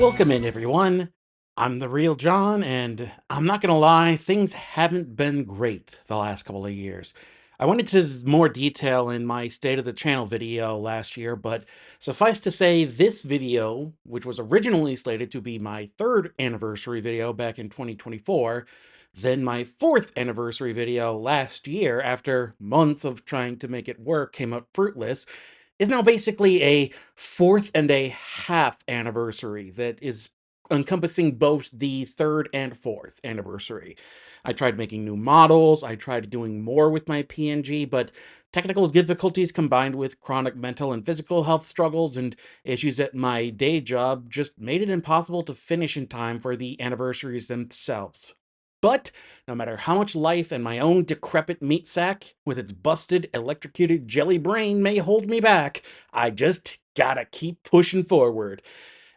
Welcome in, everyone. I'm the real John, and I'm not gonna lie, things haven't been great the last couple of years. I went into more detail in my State of the Channel video last year, but suffice to say, this video, which was originally slated to be my third anniversary video back in 2024, then my fourth anniversary video last year, after months of trying to make it work, came up fruitless, is now basically a fourth and a half anniversary that is encompassing both the third and fourth anniversary. I tried making new models, I tried doing more with my PNG, but technical difficulties combined with chronic mental and physical health struggles and issues at my day job just made it impossible to finish in time for the anniversaries themselves. But no matter how much life and my own decrepit meat sack with its busted, electrocuted jelly brain may hold me back, I just gotta keep pushing forward.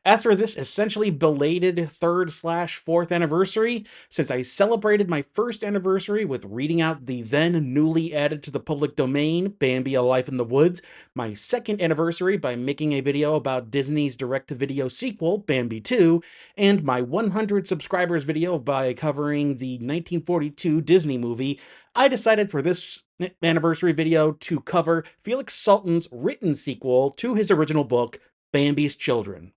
As for this essentially belated third/fourth anniversary, since I celebrated my first anniversary with reading out the then newly added to the public domain Bambi: A Life in the Woods, my second anniversary by making a video about Disney's direct-to-video sequel, Bambi 2, and my 100 subscribers video by covering the 1942 Disney movie, I decided for this anniversary video to cover Felix Salten's written sequel to his original book, Bambi's Children.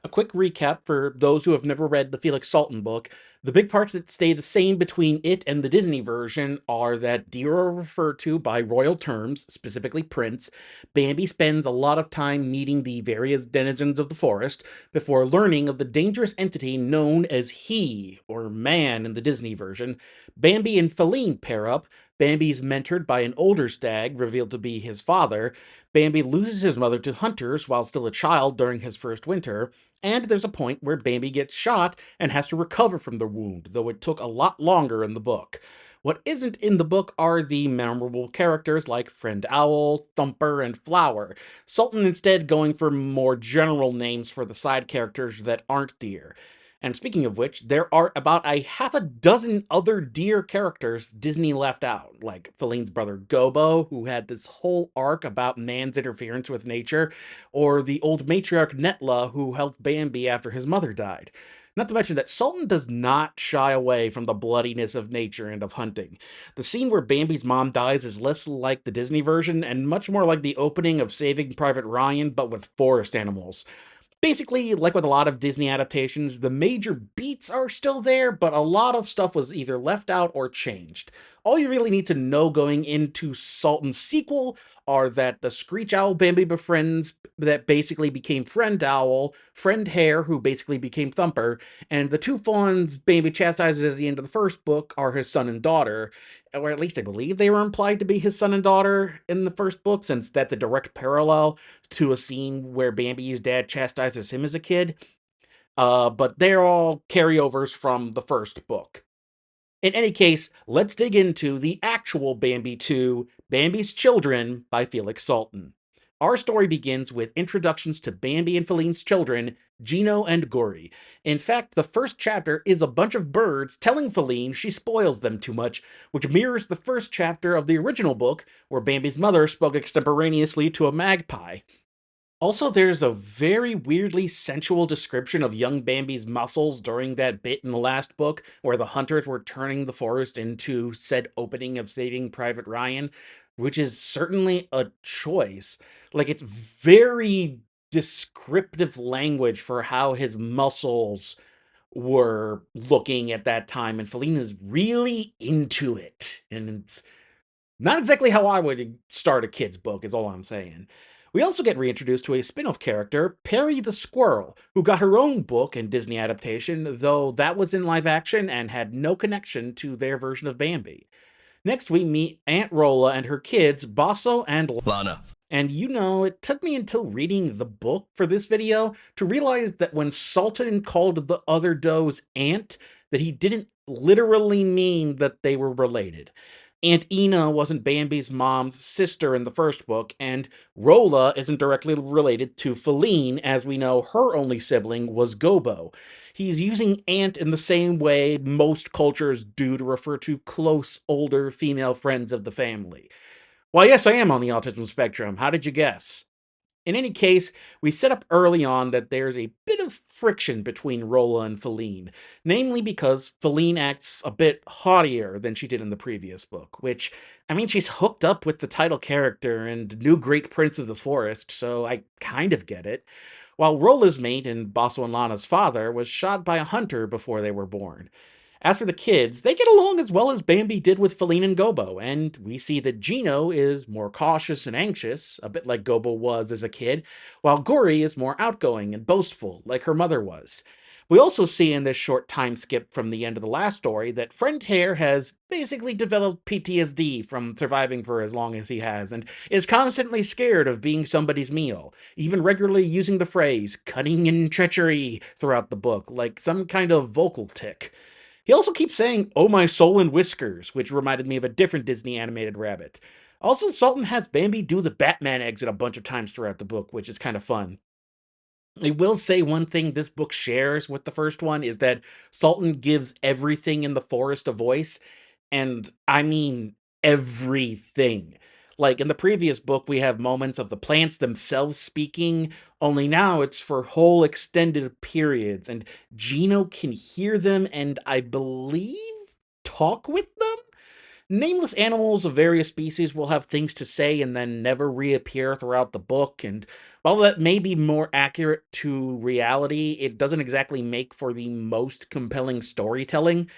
A quick recap for those who have never read the Felix Salten book. The big parts that stay the same between it and the Disney version are that deer are referred to by royal terms, specifically Prince. Bambi spends a lot of time meeting the various denizens of the forest before learning of the dangerous entity known as He, or Man in the Disney version. Bambi and Feline pair up. Bambi's mentored by an older stag, revealed to be his father. Bambi loses his mother to hunters while still a child during his first winter, and there's a point where Bambi gets shot and has to recover from the wound, though it took a lot longer in the book. What isn't in the book are the memorable characters like Friend Owl, Thumper, and Flower, Sultan instead going for more general names for the side characters that aren't deer. And speaking of which, there are about a half a dozen other deer characters Disney left out, like Feline's brother Gobo, who had this whole arc about man's interference with nature, or the old matriarch Netla, who helped Bambi after his mother died. Not to mention that Sultan does not shy away from the bloodiness of nature and of hunting. The scene where Bambi's mom dies is less like the Disney version and much more like the opening of Saving Private Ryan, but with forest animals. Basically, like with a lot of Disney adaptations, the major beats are still there, but a lot of stuff was either left out or changed. All you really need to know going into Sultan's sequel are that the Screech Owl Bambi befriends that basically became Friend Owl, Friend Hare, who basically became Thumper, and the two fawns Bambi chastises at the end of the first book are his son and daughter, or at least I believe they were implied to be his son and daughter in the first book, since that's a direct parallel to a scene where Bambi's dad chastises him as a kid. But they're all carryovers from the first book. In any case, let's dig into the actual Bambi 2, Bambi's Children by Felix Salten. Our story begins with introductions to Bambi and Feline's children, Gino and Gory. In fact, the first chapter is a bunch of birds telling Feline she spoils them too much, which mirrors the first chapter of the original book, where Bambi's mother spoke extemporaneously to a magpie. Also, there's a very weirdly sensual description of young Bambi's muscles during that bit in the last book, where the hunters were turning the forest into said opening of Saving Private Ryan, which is certainly a choice. Like, it's very descriptive language for how his muscles were looking at that time, and Feline is really into it. And it's not exactly how I would start a kid's book, is all I'm saying. We also get reintroduced to a spin-off character, Perry the Squirrel, who got her own book and Disney adaptation, though that was in live action and had no connection to their version of Bambi. Next, we meet Aunt Rolla and her kids, Bosso and Lana. and it took me until reading the book for this video to realize that when Sultan called the other does aunt, that he didn't literally mean that they were related. Aunt Ina wasn't Bambi's mom's sister in the first book, and Rolla isn't directly related to Feline, as we know her only sibling was Gobo. He's using aunt in the same way most cultures do to refer to close, older female friends of the family. Well, yes, I am on the autism spectrum. How did you guess? In any case, we set up early on that there's a bit of friction between Rolla and Feline, namely because Feline acts a bit haughtier than she did in the previous book, which, I mean, she's hooked up with the title character and new Great Prince of the Forest, so I kind of get it. While Rolla's mate and Basso and Lana's father was shot by a hunter before they were born. As for the kids, they get along as well as Bambi did with Feline and Gobo, and we see that Gino is more cautious and anxious, a bit like Gobo was as a kid, while Gory is more outgoing and boastful, like her mother was. We also see in this short time skip from the end of the last story that Friend Hare has basically developed PTSD from surviving for as long as he has, and is constantly scared of being somebody's meal, even regularly using the phrase cunning and treachery throughout the book, like some kind of vocal tic. He also keeps saying, "Oh, my soul and whiskers," which reminded me of a different Disney animated rabbit. Also, Salten has Bambi do the Batman exit a bunch of times throughout the book, which is kind of fun. I will say one thing this book shares with the first one is that Salten gives everything in the forest a voice, and I mean everything. Like in the previous book, we have moments of the plants themselves speaking, only now it's for whole extended periods, and Gino can hear them and I believe talk with them? Nameless animals of various species will have things to say and then never reappear throughout the book, and while that may be more accurate to reality, it doesn't exactly make for the most compelling storytelling.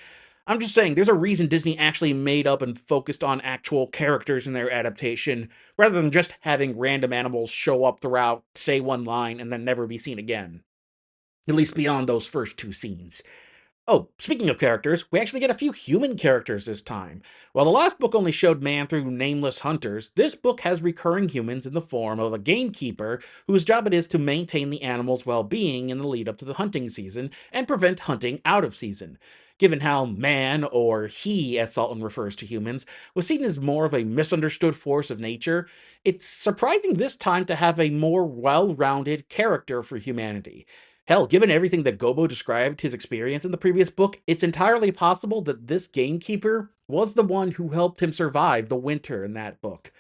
I'm just saying, there's a reason Disney actually made up and focused on actual characters in their adaptation, rather than just having random animals show up throughout, say one line, and then never be seen again. At least beyond those first two scenes. Oh, speaking of characters, we actually get a few human characters this time. While the last book only showed man through nameless hunters, this book has recurring humans in the form of a gamekeeper whose job it is to maintain the animal's well-being in the lead up to the hunting season and prevent hunting out of season. Given how man, or he as Salton refers to humans, was seen as more of a misunderstood force of nature, it's surprising this time to have a more well-rounded character for humanity. Hell, given everything that Gobo described his experience in the previous book, it's entirely possible that this gamekeeper was the one who helped him survive the winter in that book.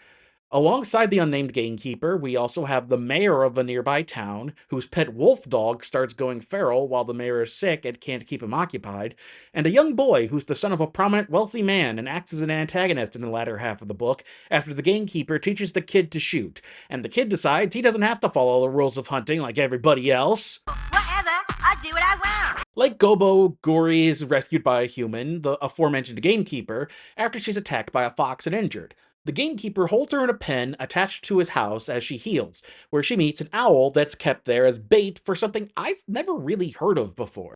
Alongside the unnamed gamekeeper, we also have the mayor of a nearby town, whose pet wolf dog starts going feral while the mayor is sick and can't keep him occupied, and a young boy who's the son of a prominent wealthy man and acts as an antagonist in the latter half of the book after the gamekeeper teaches the kid to shoot, and the kid decides he doesn't have to follow the rules of hunting like everybody else. Whatever, I do what I want. Like Gobo, Gory is rescued by a human, the aforementioned gamekeeper, after she's attacked by a fox and injured. The gamekeeper holds her in a pen attached to his house as she heals, where she meets an owl that's kept there as bait for something I've never really heard of before.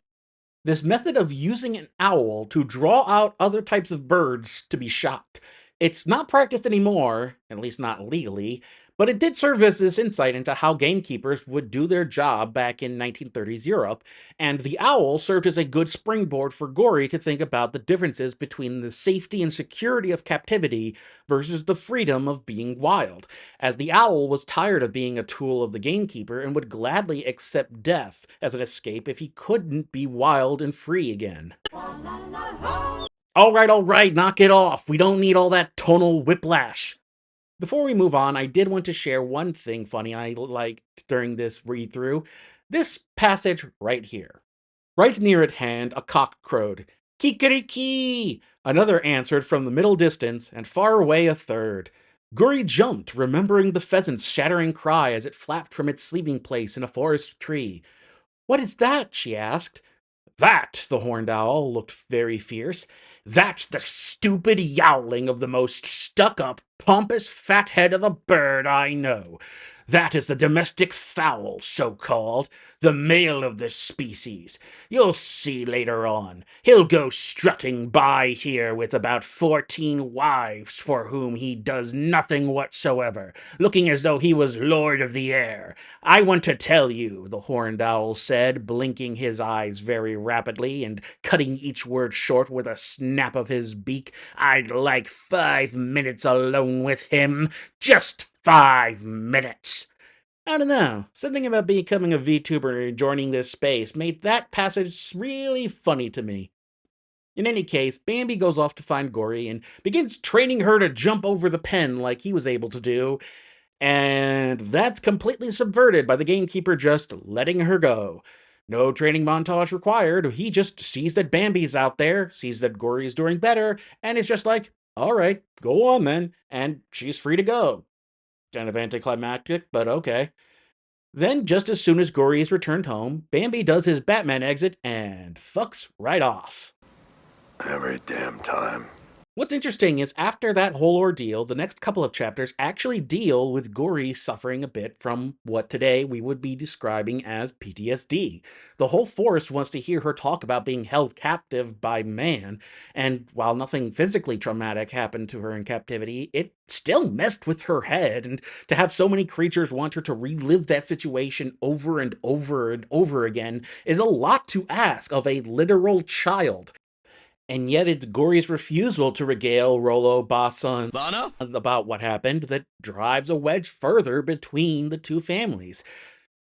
This method of using an owl to draw out other types of birds to be shot. It's not practiced anymore, at least not legally, but it did serve as this insight into how gamekeepers would do their job back in 1930s Europe, and the owl served as a good springboard for Gory to think about the differences between the safety and security of captivity versus the freedom of being wild, as the owl was tired of being a tool of the gamekeeper and would gladly accept death as an escape if he couldn't be wild and free again. All right, knock it off. We don't need all that tonal whiplash. Before we move on, I did want to share one thing funny I liked during this read through. This passage right here. Right near at hand, a cock crowed. Kikeriki! Another answered from the middle distance, and far away a third. Guri jumped, remembering the pheasant's shattering cry as it flapped from its sleeping place in a forest tree. "What is that?" she asked. "That," the horned owl looked very fierce, "that's the stupid yowling of the most stuck-up, pompous fathead of a bird I know. That is the domestic fowl, so-called, the male of this species. You'll see later on. He'll go strutting by here with about 14 wives for whom he does nothing whatsoever, looking as though he was lord of the air. I want to tell you," the horned owl said, blinking his eyes very rapidly and cutting each word short with a snap of his beak, "I'd like 5 minutes alone with him. Just 5 minutes." I don't know, something about becoming a VTuber and joining this space made that passage really funny to me. In any case, Bambi goes off to find Gory and begins training her to jump over the pen like he was able to do, And that's completely subverted by the gamekeeper just letting her go. No training montage required. He just sees that Bambi's out there, sees that Gory is doing better, and is just like, all right, go on then. And she's free to go. Kind of anticlimactic, but okay. Then, just as soon as Gory is returned home, Bambi does his Batman exit and fucks right off. Every damn time. What's interesting is after that whole ordeal, the next couple of chapters actually deal with Gory suffering a bit from what today we would be describing as PTSD. The whole forest wants to hear her talk about being held captive by man, and while nothing physically traumatic happened to her in captivity, it still messed with her head, and to have so many creatures want her to relive that situation over and over and over again is a lot to ask of a literal child. And yet it's Gory's refusal to regale Rollo, Bassa, Lana? about what happened that drives a wedge further between the two families.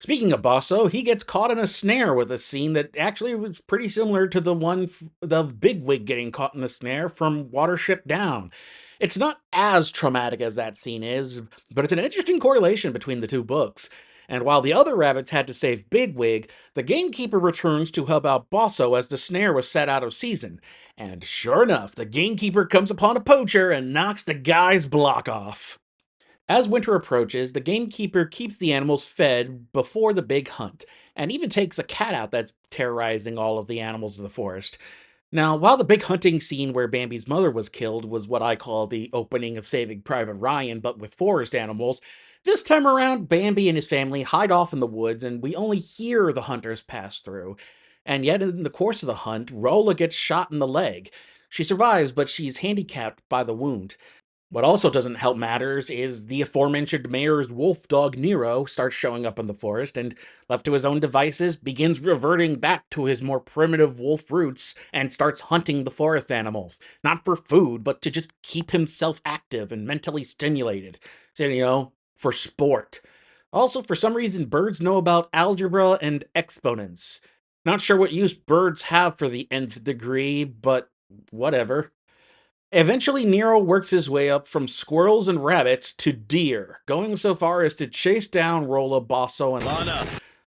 Speaking of Basso, he gets caught in a snare with a scene that actually was pretty similar to the one the Bigwig getting caught in a snare from Watership Down. It's not as traumatic as that scene is, but it's an interesting correlation between the two books. And while the other rabbits had to save Bigwig, the gamekeeper returns to help out Basso as the snare was set out of season. And sure enough, the gamekeeper comes upon a poacher and knocks the guy's block off. As winter approaches, the gamekeeper keeps the animals fed before the big hunt, and even takes a cat out that's terrorizing all of the animals of the forest. Now, while the big hunting scene where Bambi's mother was killed was what I call the opening of Saving Private Ryan, but with forest animals, this time around, Bambi and his family hide off in the woods, and we only hear the hunters pass through. And yet, in the course of the hunt, Rolla gets shot in the leg. She survives, but she's handicapped by the wound. What also doesn't help matters is the aforementioned mayor's wolf dog Nero starts showing up in the forest and, left to his own devices, begins reverting back to his more primitive wolf roots and starts hunting the forest animals, not for food, but to just keep himself active and mentally stimulated. So, for sport. Also, for some reason, birds know about algebra and exponents. Not sure what use birds have for the nth degree, but whatever. Eventually, Nero works his way up from squirrels and rabbits to deer, going so far as to chase down Rolla, Basso, and Lana!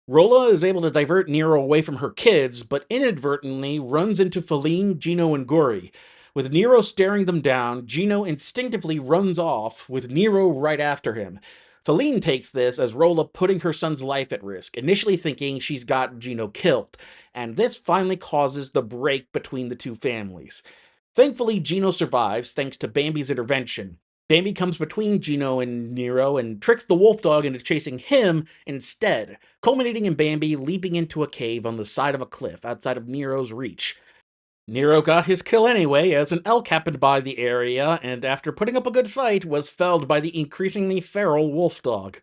Rolla is able to divert Nero away from her kids, but inadvertently runs into Feline, Gino, and Gory. With Nero staring them down, Gino instinctively runs off, with Nero right after him. Feline takes this as Rolla putting her son's life at risk, initially thinking she's got Gino killed, and this finally causes the break between the two families. Thankfully, Gino survives thanks to Bambi's intervention. Bambi comes between Gino and Nero and tricks the wolf dog into chasing him instead, culminating in Bambi leaping into a cave on the side of a cliff outside of Nero's reach. Nero got his kill anyway, as an elk happened by the area, and after putting up a good fight, was felled by the increasingly feral wolf dog.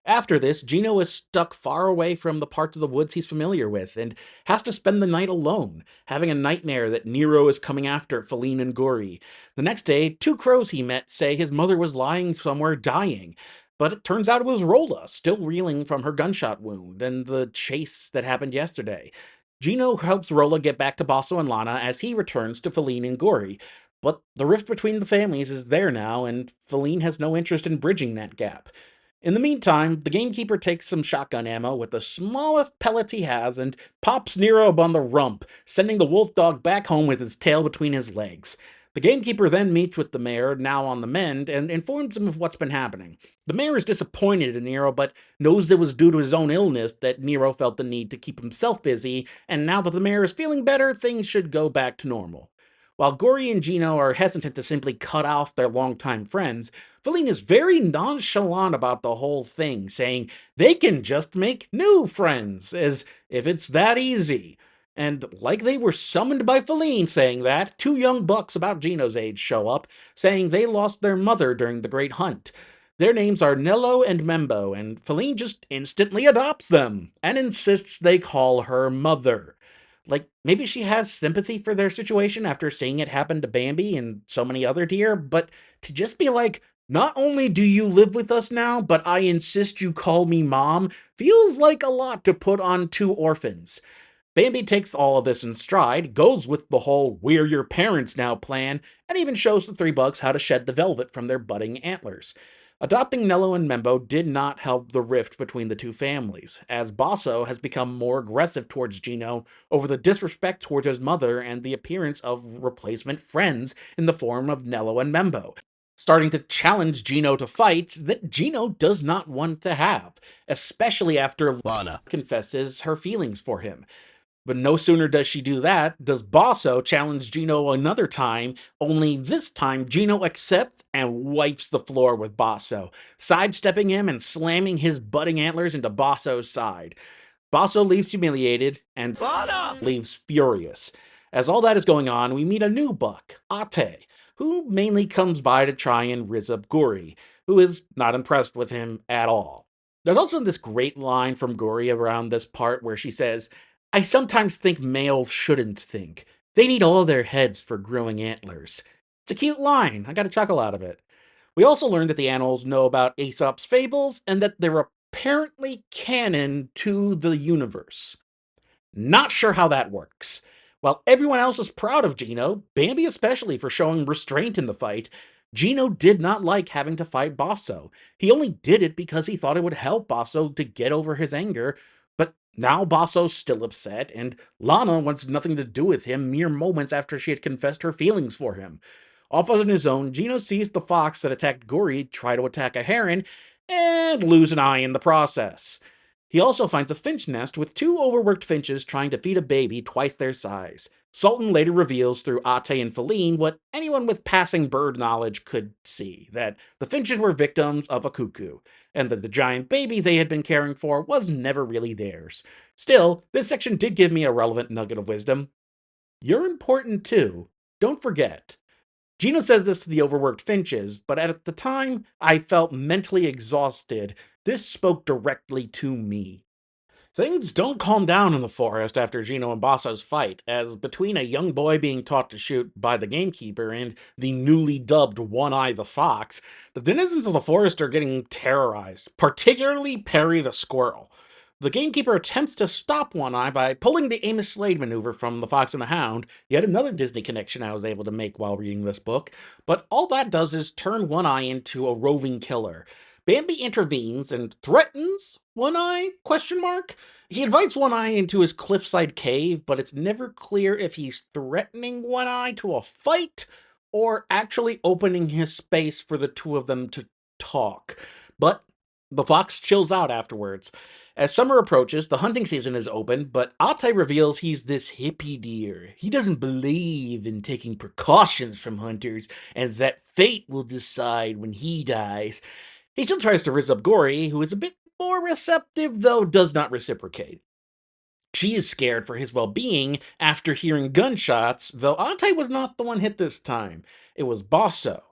After this, Gino is stuck far away from the parts of the woods he's familiar with, and has to spend the night alone, having a nightmare that Nero is coming after Feline and Gory. The next day, two crows he met say his mother was lying somewhere dying, but it turns out it was Rolla, still reeling from her gunshot wound, and the chase that happened yesterday. Gino helps Rolla get back to Basso and Lana as he returns to Feline and Gory, but the rift between the families is there now, and Feline has no interest in bridging that gap. In the meantime, the gamekeeper takes some shotgun ammo with the smallest pellets he has and pops Nero on the rump, sending the wolf dog back home with his tail between his legs. The gamekeeper then meets with the mayor, now on the mend, and informs him of what's been happening. The mayor is disappointed in Nero, but knows it was due to his own illness that Nero felt the need to keep himself busy, and now that the mayor is feeling better, things should go back to normal. While Gory and Gino are hesitant to simply cut off their longtime friends, Feline is very nonchalant about the whole thing, saying they can just make new friends, as if it's that easy. And like they were summoned by Feline saying that, two young bucks about Gino's age show up, saying they lost their mother during the Great Hunt. Their names are Nello and Membo, and Feline just instantly adopts them, and insists they call her mother. Like, maybe she has sympathy for their situation after seeing it happen to Bambi and so many other deer, but to just be like, not only do you live with us now, but I insist you call me mom, feels like a lot to put on two orphans. Bambi takes all of this in stride, goes with the whole we're your parents now plan, and even shows the three bucks how to shed the velvet from their budding antlers. Adopting Nello and Membo did not help the rift between the two families, as Basso has become more aggressive towards Gino over the disrespect towards his mother and the appearance of replacement friends in the form of Nello and Membo, starting to challenge Gino to fights that Gino does not want to have, especially after Lana confesses her feelings for him. But no sooner does she do that, does Basso challenge Gino another time, only this time Gino accepts and wipes the floor with Basso, sidestepping him and slamming his budding antlers into Basso's side. Basso leaves humiliated and Lana leaves furious. As all that is going on, we meet a new buck, Ate, who mainly comes by to try and rizz up Guri, who is not impressed with him at all. There's also this great line from Guri around this part where she says, "I sometimes think males shouldn't think. They need all their heads for growing antlers." It's a cute line. I got a chuckle out of it. We also learned that the animals know about Aesop's fables and that they're apparently canon to the universe. Not sure how that works. While everyone else was proud of Gino, Bambi especially, for showing restraint in the fight, Gino did not like having to fight Basso. He only did it because he thought it would help Basso to get over his anger, but now Basso's still upset, and Lana wants nothing to do with him mere moments after she had confessed her feelings for him. Off on his own, Gino sees the fox that attacked Guri try to attack a heron, and lose an eye in the process. He also finds a finch nest with two overworked finches trying to feed a baby twice their size. Salten later reveals through Ate and Feline what anyone with passing bird knowledge could see, that the finches were victims of a cuckoo, and that the giant baby they had been caring for was never really theirs. Still, this section did give me a relevant nugget of wisdom. You're important too. Don't forget. Gino says this to the overworked finches, but at the time I felt mentally exhausted. This spoke directly to me. Things don't calm down in the forest after Gino and Basso's fight, as between a young boy being taught to shoot by the gamekeeper and the newly dubbed One-Eye the Fox, the denizens of the forest are getting terrorized, particularly Perry the Squirrel. The gamekeeper attempts to stop One-Eye by pulling the Amos Slade maneuver from The Fox and the Hound, yet another Disney connection I was able to make while reading this book, but all that does is turn One-Eye into a roving killer. Bambi intervenes and threatens One-Eye? Question mark? He invites One-Eye into his cliffside cave, but it's never clear if he's threatening One-Eye to a fight or actually opening his space for the two of them to talk. But the fox chills out afterwards. As summer approaches, the hunting season is open, but Ate reveals he's this hippie deer. He doesn't believe in taking precautions from hunters, and that fate will decide when he dies. He still tries to rizz up Gori, who is a bit more receptive, though does not reciprocate. She is scared for his well-being after hearing gunshots, though Ate was not the one hit this time. It was Basso.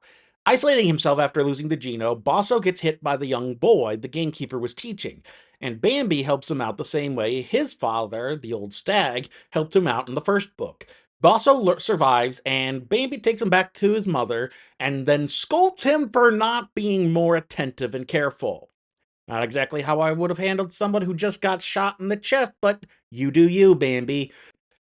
Isolating himself after losing to Gino, Basso gets hit by the young boy the gamekeeper was teaching, and Bambi helps him out the same way his father, the old stag, helped him out in the first book. Basso survives, and Bambi takes him back to his mother, and then scolds him for not being more attentive and careful. Not exactly how I would have handled someone who just got shot in the chest, but you do you, Bambi.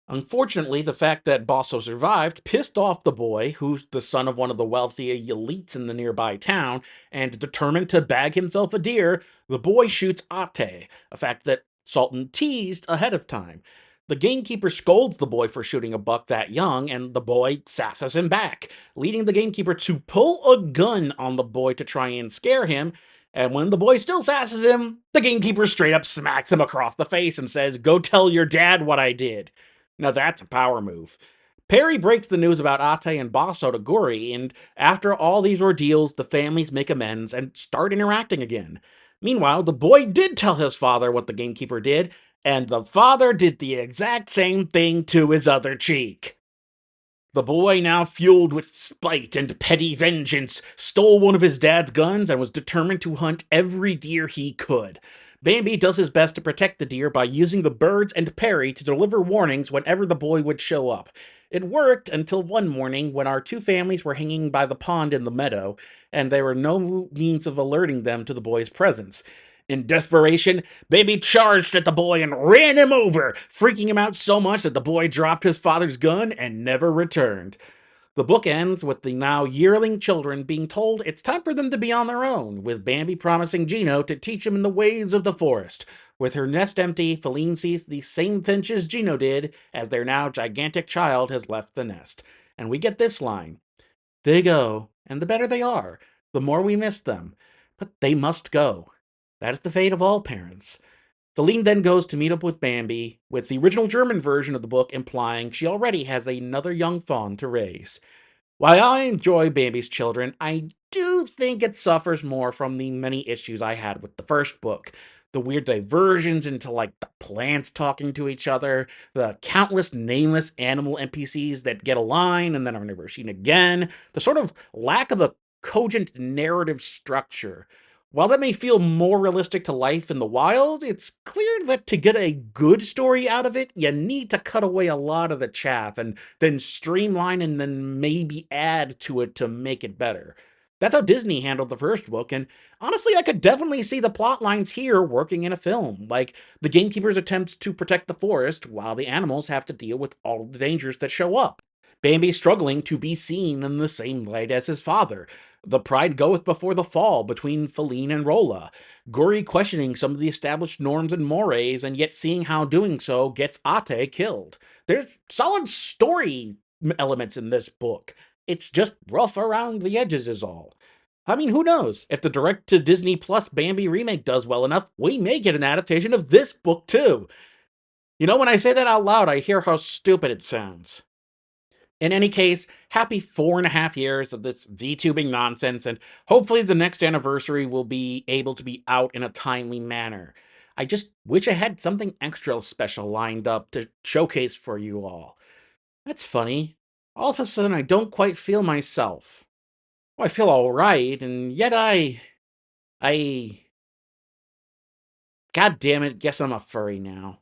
Unfortunately, the fact that Basso survived pissed off the boy, who's the son of one of the wealthy elites in the nearby town, and determined to bag himself a deer, the boy shoots Ate, a fact that Salten teased ahead of time. The gamekeeper scolds the boy for shooting a buck that young, and the boy sasses him back, leading the gamekeeper to pull a gun on the boy to try and scare him. And when the boy still sasses him, the gamekeeper straight up smacks him across the face and says, "Go tell your dad what I did." Now that's a power move. Perry breaks the news about Ate and Basso to Gori, and after all these ordeals, the families make amends and start interacting again. Meanwhile, the boy did tell his father what the gamekeeper did, and the father did the exact same thing to his other cheek. The boy, now fueled with spite and petty vengeance, stole one of his dad's guns and was determined to hunt every deer he could. Bambi does his best to protect the deer by using the birds and Perry to deliver warnings whenever the boy would show up. It worked until one morning when our two families were hanging by the pond in the meadow, and there were no means of alerting them to the boy's presence. In desperation, Bambi charged at the boy and ran him over, freaking him out so much that the boy dropped his father's gun and never returned. The book ends with the now yearling children being told it's time for them to be on their own, with Bambi promising Gino to teach him in the ways of the forest. With her nest empty, Feline sees the same finches Gino did as their now gigantic child has left the nest. And we get this line: they go, and the better they are, the more we miss them. But they must go. That is the fate of all parents. Feline then goes to meet up with Bambi, with the original German version of the book implying she already has another young fawn to raise. While I enjoy Bambi's Children, I do think it suffers more from the many issues I had with the first book. The weird diversions into, like, the plants talking to each other, the countless nameless animal NPCs that get a line and then are never seen again, the sort of lack of a cogent narrative structure. While that may feel more realistic to life in the wild, it's clear that to get a good story out of it, you need to cut away a lot of the chaff and then streamline and then maybe add to it to make it better. That's how Disney handled the first book, and honestly, I could definitely see the plot lines here working in a film, like the gamekeeper's attempts to protect the forest while the animals have to deal with all of the dangers that show up. Bambi struggling to be seen in the same light as his father. The pride goeth before the fall between Feline and Rolla. Gory questioning some of the established norms and mores, and yet seeing how doing so gets Ate killed. There's solid story elements in this book. It's just rough around the edges, is all. I mean, who knows? If the direct to Disney Plus Bambi remake does well enough, we may get an adaptation of this book too. You know, when I say that out loud, I hear how stupid it sounds. In any case, happy 4.5 years of this VTubing nonsense, and hopefully the next anniversary will be able to be out in a timely manner. I just wish I had something extra special lined up to showcase for you all. That's funny. All of a sudden, I don't quite feel myself. Well, I feel alright, and yet I. God damn it, guess I'm a furry now.